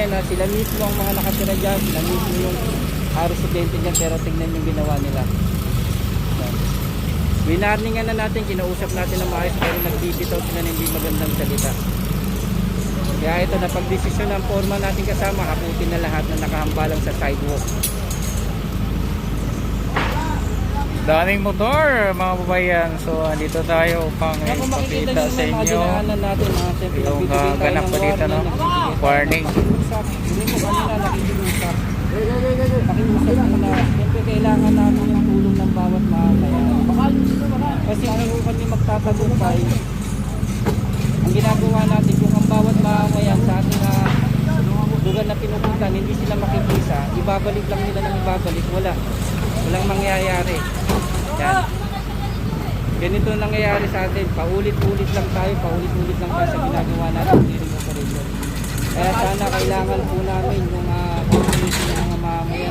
yan ha, sila mismo ang mga nakatira dyan, sila mismo yung residente dyan, pero tingnan yung ginawa nila. Winarningan na natin, kinausap natin na maayos, pero nagbibitaw sila ng hindi magandang salita. Kaya ito, napag-desisyon ng forma natin kasama, hakutin na lahat na nakahambalang sa sidewalk. Daming motor mga babayan. So andito tayo upang ipakita sa inyo yung ganap pa dito, no? Warning. Pakiusap mo na siyempre kailangan namin yung tulong ng bawat mamamayan. Kasi kung kami magtatagumpay, ang ginagawa natin kung ang bawat mamamayan sa ating lugar na pinupuntan hindi sila makikisa, ibabalik lang nila ng ibabalik, walang mangyayari. Yan. Ganito nangyayari sa atin, paulit-ulit lang tayo sa ginagawa natin clearing operation. Kaya sana kailangan po namin yung community ng mga mamamayan.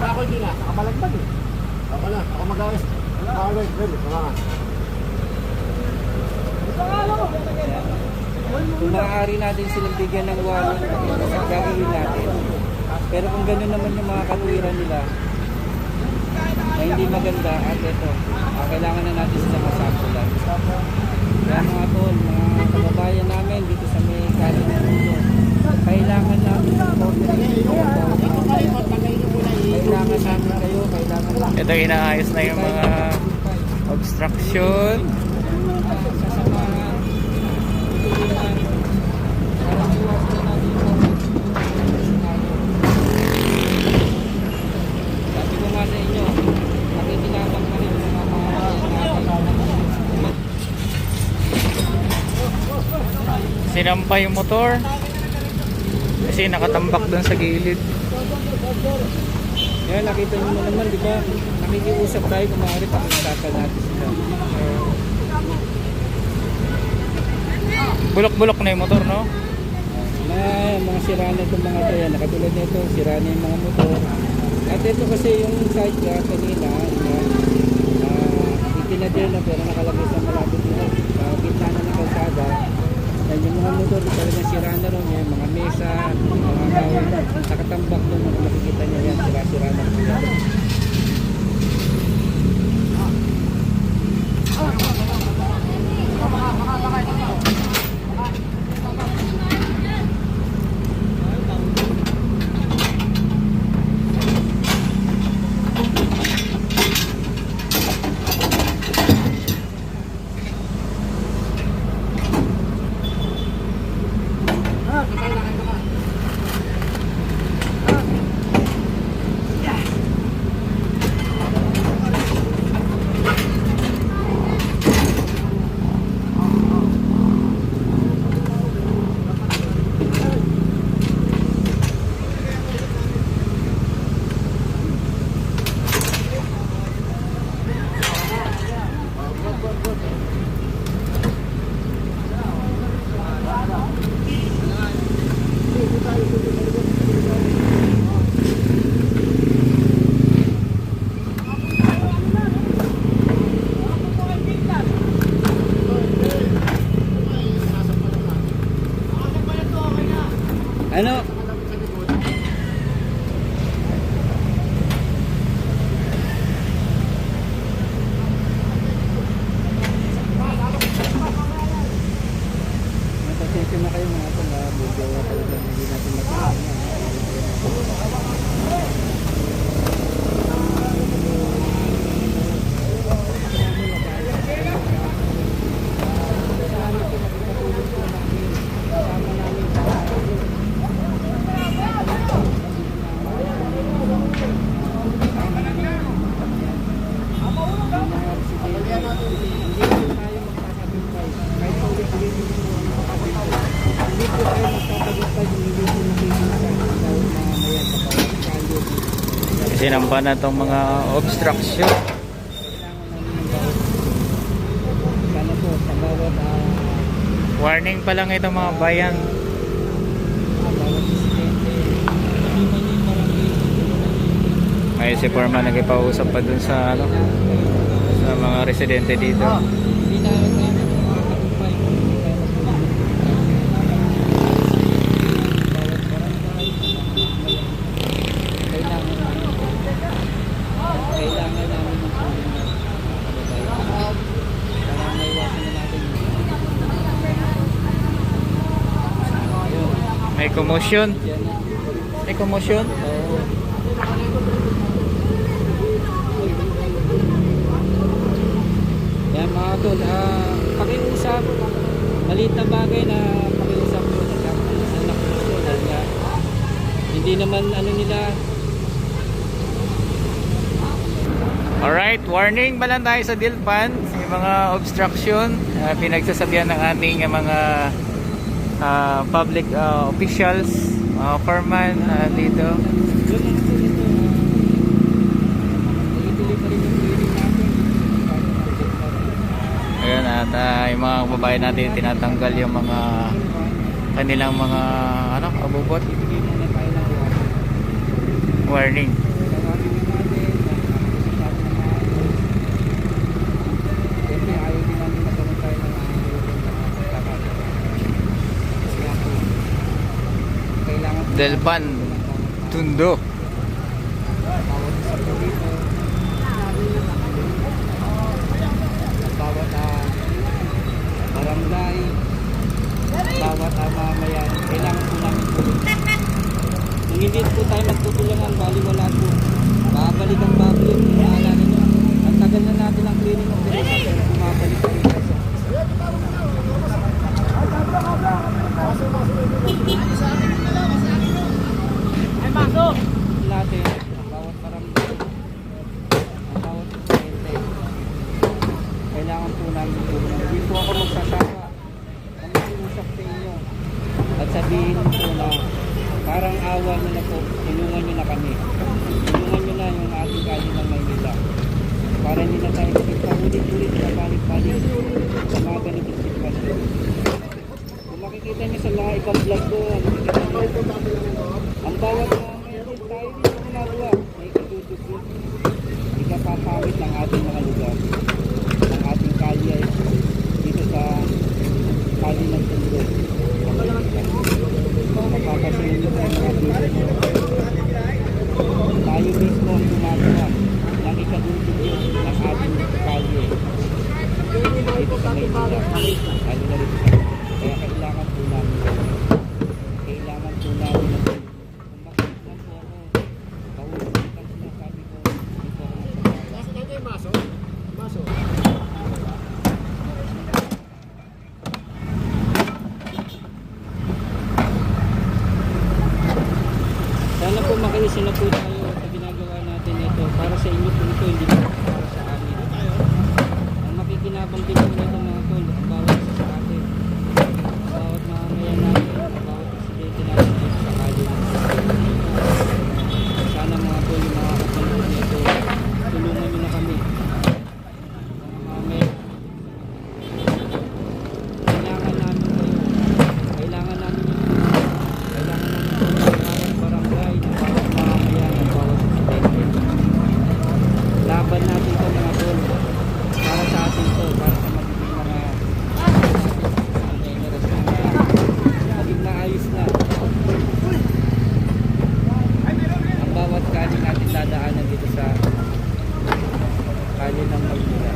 Ako hindi nga, nakapalagbag eh. Ako na, ako mag-awis. Kung maaari natin silang bigyan ng warning, gagawin natin. Pero kung gano'n naman yung mga katwiran nila na hindi maganda, at ito, kailangan na natin sila masampulan. Kaya mga tol, mga kababayan namin dito sa may kanin ng mundo, kailangan namin ng cooperation. Kailangan namin kayo, kailangan namin. Ito inaayos na yung mga obstruction. Sasamahan, tutulungan, para iwasan natin ito. Sabi ko nga sa inyo, nakikinabang pa rin mga Sinampa yung motor kasi nakatambak doon sa gilid. Kaya nakita nyo naman, di ba? Nakikiusap tayo kung maaari pakikita natin sila. Bulok-bulok na yung motor, no? Mga sira na itong mga ito yan. Nakatulad nito, sira na yung mga motor. At ito kasi yung side car kanina, itinadir na pero nakalagay sa malapit nila. Sa gitna na ng kalsada. Yan yung mga motor, talagang sira na rin. Yung mga mesa, mga kawin, nakatambak doon. Makikita nyo yan, sira-sira na. Ano? Matapos na kayo mga ito, video talaga hindi natin makikita. Sinampa na itong mga obstruction. Warning pa lang ito mga bayan. Ay si Foreman nagpausap pa dun sa sa mga residente dito. May commotion. Yan na. May commotion. Oo. Yan mga tol, pakiusap, maliit na bagay na pakiusap ko sa anak ko dahil nga hindi naman ano nila. Alright, warning ba lang tayo sa Dilpan, yung mga obstruction, pinagsasabihan ng ating mga public officials, mga foreman dito. Ituloy pa rin yung cleaning natin. Ayan, at yung mga babae natin tinatanggal yung mga kanilang mga ano, abubot. Ibigay muna tayo ng Warning. siyempre ayaw din namin magkaroon tayo ng kailangan Dilpan, Tundo. bawat isa po dito bawat barangay, bawat mamayan, kailangan po namin tulong. Kung hindi po tayo magtutulungan, bali wala po. Babalik ang babalik. Naalala nyo, ang tagal na natin ang cleaning operation pero bumabalik pa rin tayo. Ay, masok! Natin, ang bawat barangay, ang bawat presidente, kailangan po namin tulong. Hindi po ako magsasawa. Ang mag-uusap sa inyo at sabihin po na parang awa nyo na po, tulungan nyo na kami. Tulungan nyo na yung ating kali ng Maynila. Para hindi na tayo paulit-ulit na balik-balik sa mga ganitong sitwasyon. Kung makikita nyo sa mga ibang vlog ko, ang bawat mga ngayon, tayo din ang ginagawa. May ikatutugot, ikapapawit ng ating mga lugar. Ang ating kalye dito sa kali ng Tundo. Mapapasayin nyo po ang mga video. Tayo mismo ang gumagawa ng ikadutugot ng ating kalye dito sa Maynila. Lalo na rito sa kaya kailangan po namin kailangan po namin kung bakit lang po ako paulit lang sinasabi ko dito ako Maso. sana po makiisa na po tayo sa ginagawa natin ito para sa inyo po ito, hindi po para sa amin. Ang makikinabang din po nito mga tol, ang bawat isa sa atin, ang bawat mamamayan natin, ang bawat presidente natin dito sa kalye. Sana mga tol, yung mga kapanood nito, tulungan nyo na kami. Mamamayan, kailangan namin kayo, kailangan namin yung kailangan namin yung bawat barangay, ng bawat mamamayan, ng bawat presidente. Laban natin ito mga tol, para sa atin to, para sa magiging mga generasyon na maging maayos na ang bawat kali natin dadaanan dito sa kali ng Maynila.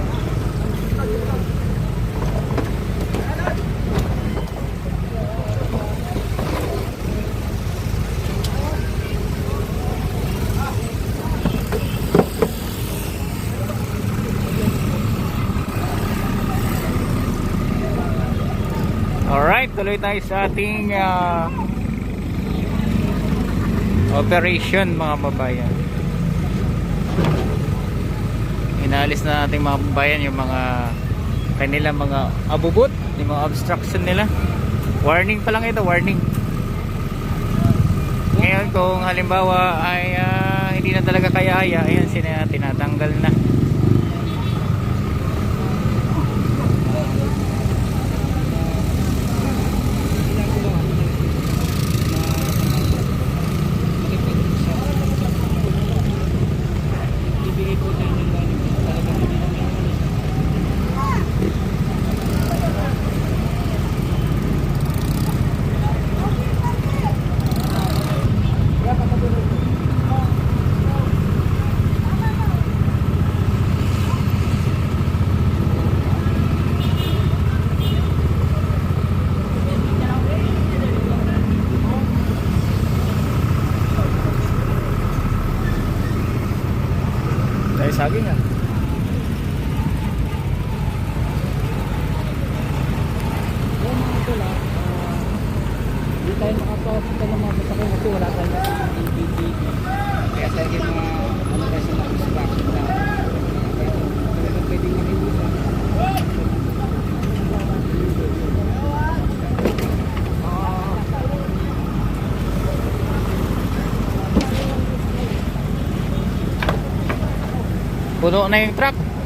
Alright, tuloy tayo sa ating operation mga babayan. Inaalis na natin mga babayan yung mga kanilang mga abubot, yung mga obstruction nila. Warning pa lang ito, warning. Ngayon kung halimbawa ay hindi na talaga kaya-aya, ayan tinatanggal na. saging yan. Yung mga tula, hindi tayo makapasok ng mga masakyan kasi wala tayong ABTV. Kaya tayo yung mga ano tayo sa mga instruction na talagang pwedeng makibusan. Puno na yung truck.